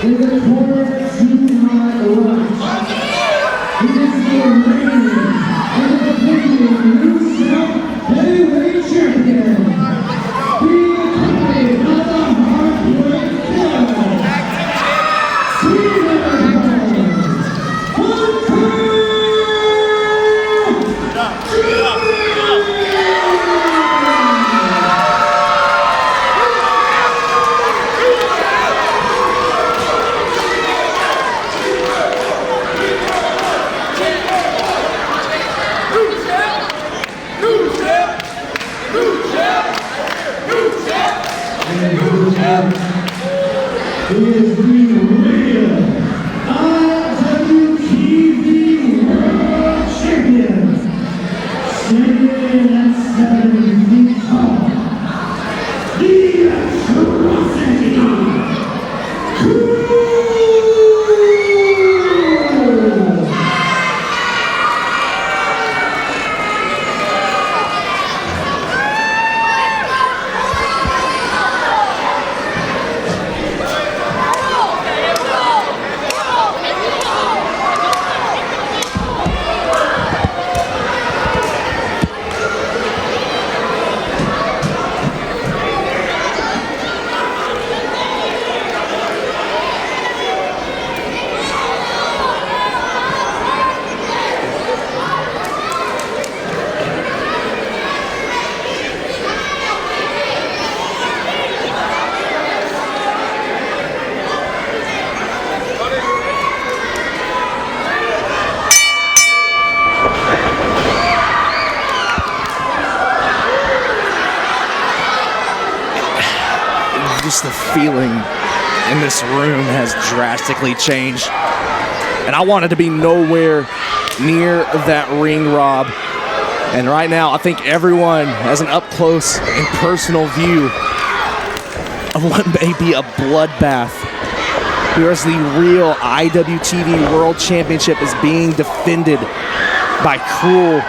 In the corner to my right, he is the reigning and defending New South Heavyweight Champion, being accompanied by the Heartbreak Killer, He is the real IWTV World Champion, standing at 7 feet tall, the Rasslevania, Krule! Just the feeling in this room has drastically changed. And I wanted to be nowhere near that ring, Rob. And right now, I think everyone has an up-close and personal view of what may be a bloodbath. Here's the real IWTV World Championship is being defended by Krule.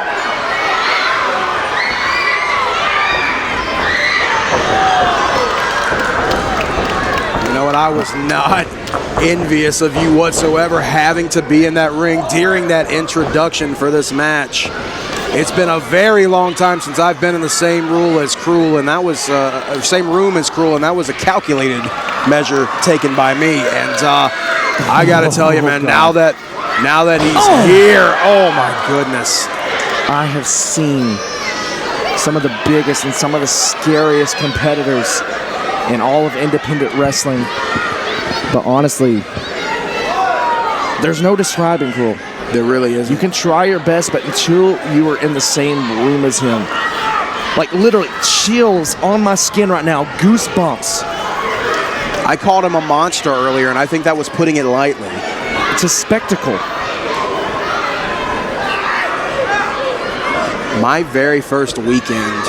I was not envious of you whatsoever having to be in that ring during that introduction for this match. It's been a very long time since I've been in the same room as Krule, and that was same room as Krule, and that was a calculated measure taken by me. And I got to tell you, man, now that he's here, oh my goodness! I have seen some of the biggest and some of the scariest competitors in all of independent wrestling, but honestly, there's no describing Krule. There really is. You can try your best, but until you were in the same room as him, like literally chills on my skin right now, goosebumps. I called him a monster earlier, and I think that was putting it lightly. It's a spectacle. My very first weekend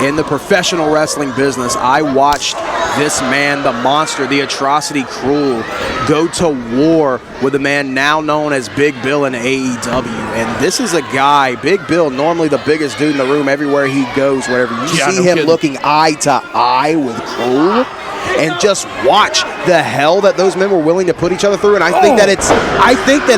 in the professional wrestling business, I watched this man, the monster, the atrocity Krule, go to war with a man now known as Big Bill in AEW. And this is a guy, Big Bill, normally the biggest dude in the room everywhere he goes, wherever you see him looking eye to eye with Krule. And just watch the hell that those men were willing to put each other through. And I think that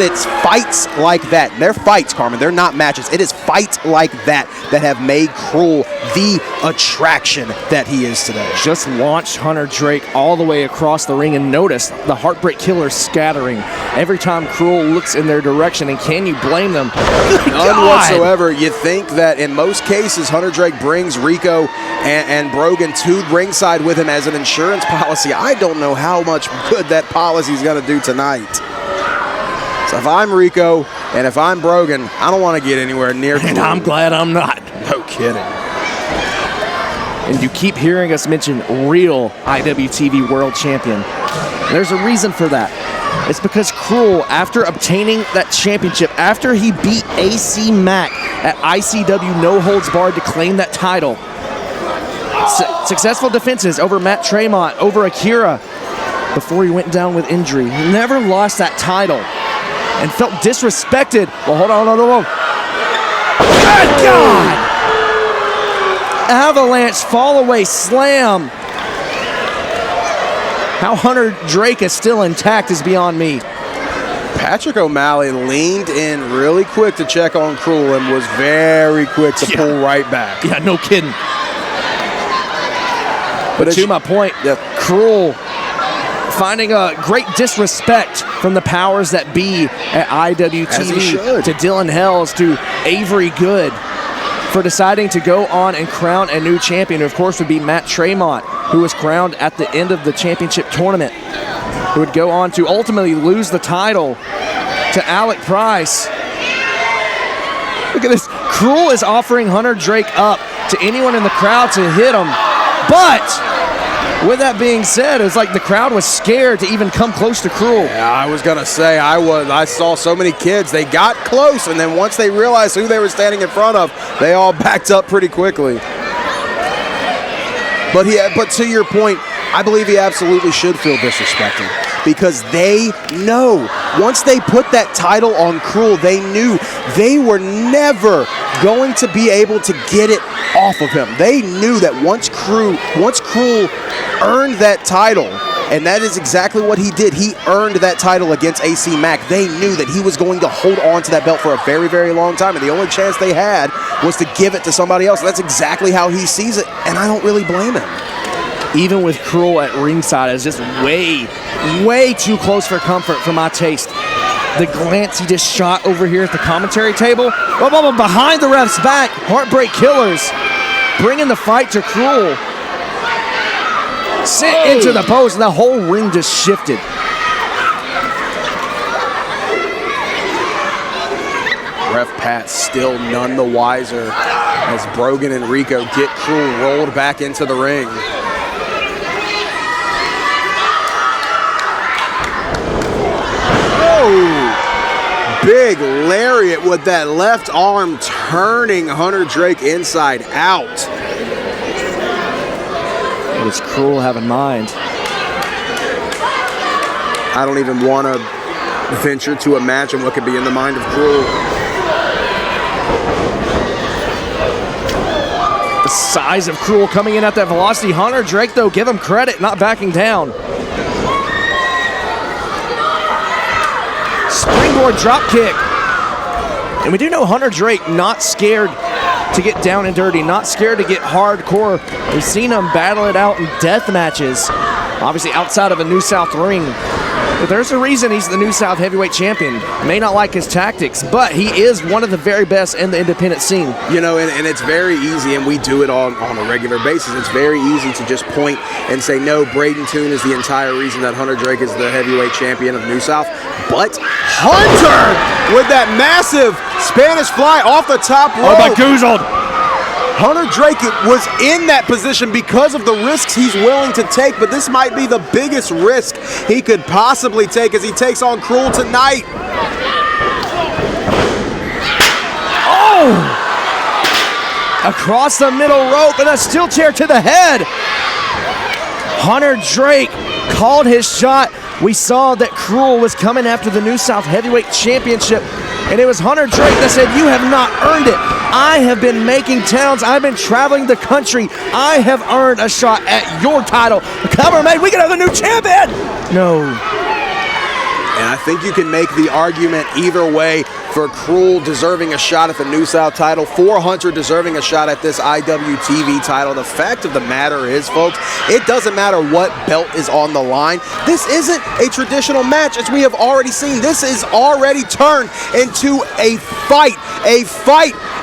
it's fights like that. They're fights, Carmen. They're not matches. It is fights like that that have made Krule the attraction that he is today. Just launched Hunter Drake all the way across the ring, and notice the Heartbreak Killer scattering every time Krule looks in their direction. And can you blame them? None whatsoever. You think that in most cases, Hunter Drake brings Rico and Brogan to ringside with him as an insurance policy. I don't know how much good that policy is going to do tonight. So if I'm Rico and if I'm Brogan, I don't want to get anywhere near Krule. And I'm glad I'm not. No kidding. And you keep hearing us mention real IWTV World Champion. There's a reason for that. It's because Krule, after obtaining that championship, after he beat AC Mack at ICW No Holds Barred to claim that title, successful defenses over Matt Tremont, over Akira, before he went down with injury. He never lost that title and felt disrespected. Well, hold on. Good God! Avalanche fall away slam. How Hunter Drake is still intact is beyond me. Patrick O'Malley leaned in really quick to check on Krule and was very quick to pull right back. Yeah, no kidding. But to my point, Krule finding a great disrespect from the powers that be at IWTV, to Dylan Hells, to Avery Good, for deciding to go on and crown a new champion, who of course would be Matt Tremont, who was crowned at the end of the championship tournament, who would go on to ultimately lose the title to Alec Price. Look at this. Krule is offering Hunter Drake up to anyone in the crowd to hit him. But with that being said, it's like the crowd was scared to even come close to Krule. Yeah, I was gonna say I saw so many kids. They got close, and then once they realized who they were standing in front of, they all backed up pretty quickly. But to your point, I believe he absolutely should feel disrespected, because they know once they put that title on Krule, they knew they were never going to be able to get it off of him. They knew that once Krule earned that title, and that is exactly what he did. He earned that title against AC Mack. They knew that he was going to hold on to that belt for a very, very long time, and the only chance they had was to give it to somebody else. That's exactly how he sees it, and I don't really blame him. Even with Krule at ringside, is just way too close for comfort for my taste. The glance he just shot over here at the commentary table. Behind the ref's back, Heartbreak Killers bringing the fight to Krule. Sent into the post, and the whole ring just shifted. Ref Pat still none the wiser as Brogan and Rico get Krule rolled back into the ring. Big lariat with that left arm, turning Hunter Drake inside out. What does Krule have in mind? I don't even want to venture to imagine what could be in the mind of Krule. The size of Krule coming in at that velocity. Hunter Drake, though, give him credit, not backing down. Springboard drop kick. And we do know Hunter Drake not scared to get down and dirty, not scared to get hardcore. We've seen him battle it out in death matches, obviously outside of a New South ring. But there's a reason he's the New South heavyweight champion. May not like his tactics, but he is one of the very best in the independent scene. You know, and it's very easy, and we do it on a regular basis. It's very easy to just point and say, no, Braden Toon is the entire reason that Hunter Drake is the heavyweight champion of New South. But Hunter with that massive Spanish fly off the top rope. Oh, my goozled. Hunter Drake was in that position because of the risks he's willing to take, but this might be the biggest risk he could possibly take as he takes on Krule tonight. Oh! Across the middle rope and a steel chair to the head. Hunter Drake called his shot. We saw that Krule was coming after the New South Heavyweight Championship, and it was Hunter Drake that said, you have not earned it. I have been making towns. I've been traveling the country. I have earned a shot at your title. The cover made. We can have a new champion. No. And I think you can make the argument either way for Krule deserving a shot at the New South title, for Hunter deserving a shot at this IWTV title. The fact of the matter is, folks, it doesn't matter what belt is on the line. This isn't a traditional match, as we have already seen. This is already turned into a fight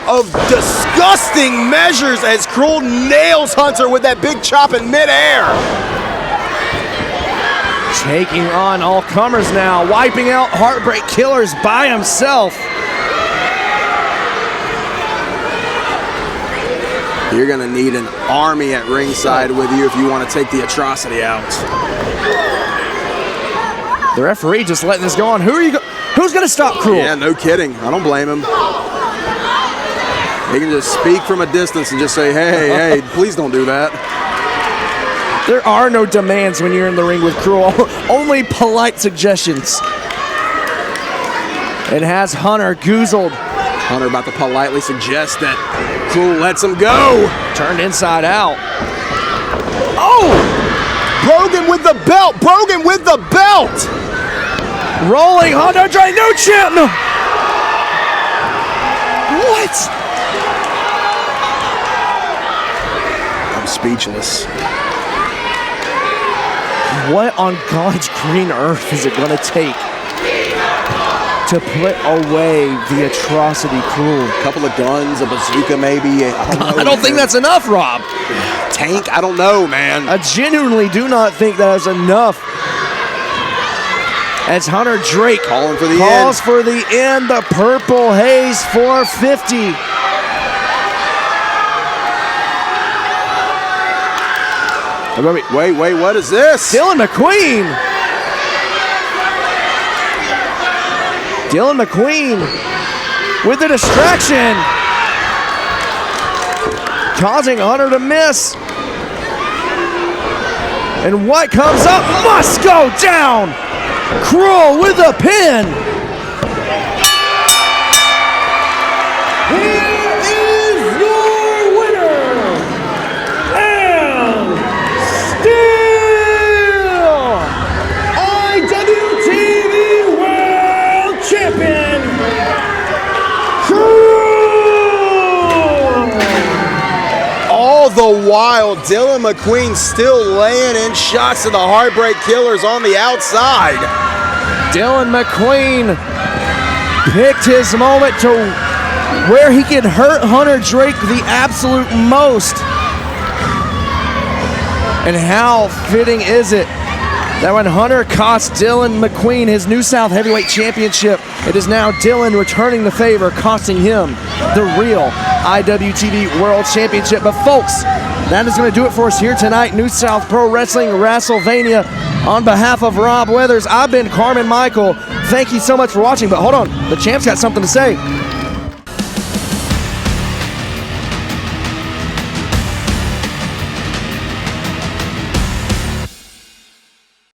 of disgusting measures as Krule nails Hunter with that big chop in midair. Taking on all comers now, wiping out Heartbreak Killers by himself. You're gonna need an army at ringside with you if you want to take the atrocity out. The referee just letting this go on. Who's gonna stop Krule? Yeah, no kidding. I don't blame him. He can just speak from a distance and just say, hey, please don't do that. There are no demands when you're in the ring with Krule, only polite suggestions. It has Hunter goozled. Hunter about to politely suggest that Krule lets him go. Turned inside out. Oh! Brogan with the belt. Brogan with the belt. Rolling Hunter Drake, new champ. No. What? I'm speechless. What on God's green earth is it going to take to put away the atrocity Krule? A couple of guns, a bazooka maybe. I don't think that's enough, Rob. Tank? I don't know, man. I genuinely do not think that is enough. As Hunter Drake Calling for the calls end. for the end, the Purple Haze 450. Wait, what is this? Dylan McQueen. Dylan McQueen with the distraction, causing Hunter to miss. And what comes up must go down. Krule with a pin. Here is your winner, and still IWTV World Champion, Krule! All the while, Dylan McQueen still laying in shots to the Heartbreak Killers on the outside. Dylan McQueen picked his moment to where he could hurt Hunter Drake the absolute most. And how fitting is it that when Hunter cost Dylan McQueen his New South Heavyweight Championship, it is now Dylan returning the favor, costing him the real IWTV World Championship. But folks, that is going to do it for us here tonight. New South Pro Wrestling, Rasslevania. On behalf of Rob Weathers, I've been Carmen Michael. Thank you so much for watching. But hold on, the champ's got something to say.